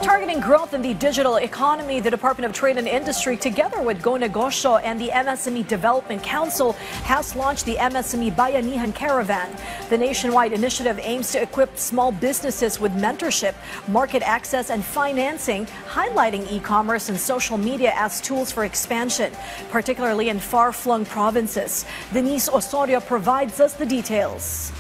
Targeting growth in the digital economy, the Department of Trade and Industry, together with Go Negosyo and the MSME Development Council, has launched the MSME Bayanihan Caravan. The nationwide initiative aims to equip small businesses with mentorship, market access, and financing, highlighting e-commerce and social media as tools for expansion, particularly in far-flung provinces. Denise Osorio provides us the details.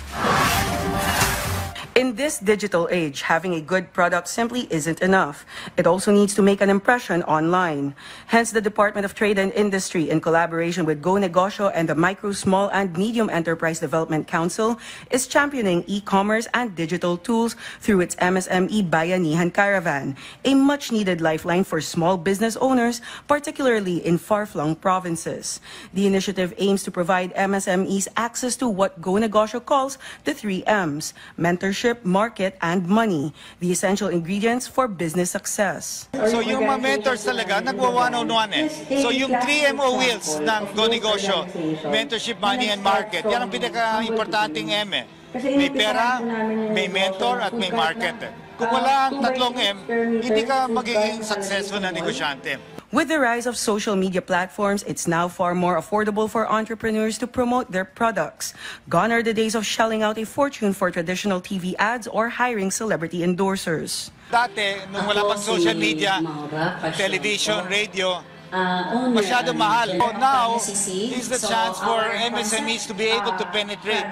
In this digital age, having a good product simply isn't enough. It also needs to make an impression online. Hence, the Department of Trade and Industry, in collaboration with Go Negosyo and the Micro, Small and Medium Enterprise Development Council, is championing e-commerce and digital tools through its MSME Bayanihan Caravan, a much-needed lifeline for small business owners, particularly in far-flung provinces. The initiative aims to provide MSMEs access to what Go Negosyo calls the 3 M's: mentorship, market, and money, the essential ingredients for business success. So yung mga mentors talaga, nagwa-one-on-one eh. So yung 3MO wheels ng Go Negosyo, mentorship, money, and market, yan ang pinaka-importanting M eh. May pera, may mentor, at may market eh. Kung wala ang tatlong M, hindi ka magiging successful na negosyante. With the rise of social media platforms, it's now far more affordable for entrepreneurs to promote their products. Gone are the days of shelling out a fortune for traditional TV ads or hiring celebrity endorsers. Dati, nung wala pang social media, television, radio, masyado mahal. So now is the chance for MSMEs to be able to penetrate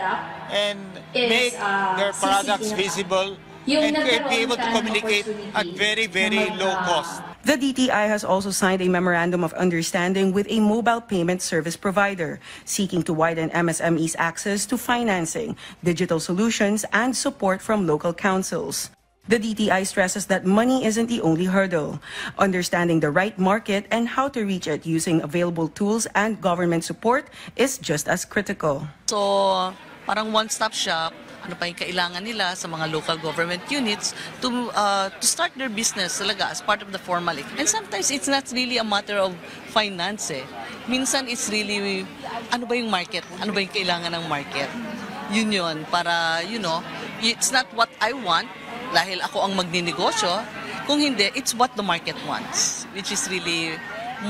and make their products visible and be able to communicate at very, very low cost. The DTI has also signed a memorandum of understanding with a mobile payment service provider, seeking to widen MSMEs' access to financing, digital solutions, and support from local councils. The DTI stresses that money isn't the only hurdle. Understanding the right market and how to reach it using available tools and government support is just as critical. So, parang one-stop shop. Ano pa yung kailangan nila sa mga local government units to start their business talaga as part of the formal. And sometimes it's not really a matter of finance eh. Minsan it's really, ano ba yung market? Ano ba yung kailangan ng market? Yun para, it's not what I want dahil ako ang magninegosyo. Kung hindi, it's what the market wants, which is really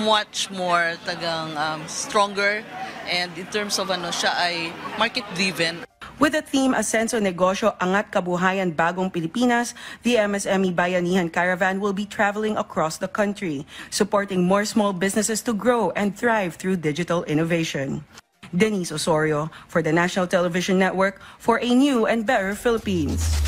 much more stronger, and in terms of siya ay market-driven. With the theme Asenso Negosyo, Angat Kabuhayan, Bagong Pilipinas, the MSME Bayanihan Caravan will be traveling across the country, supporting more small businesses to grow and thrive through digital innovation. Denise Osorio for the National Television Network for a new and better Philippines.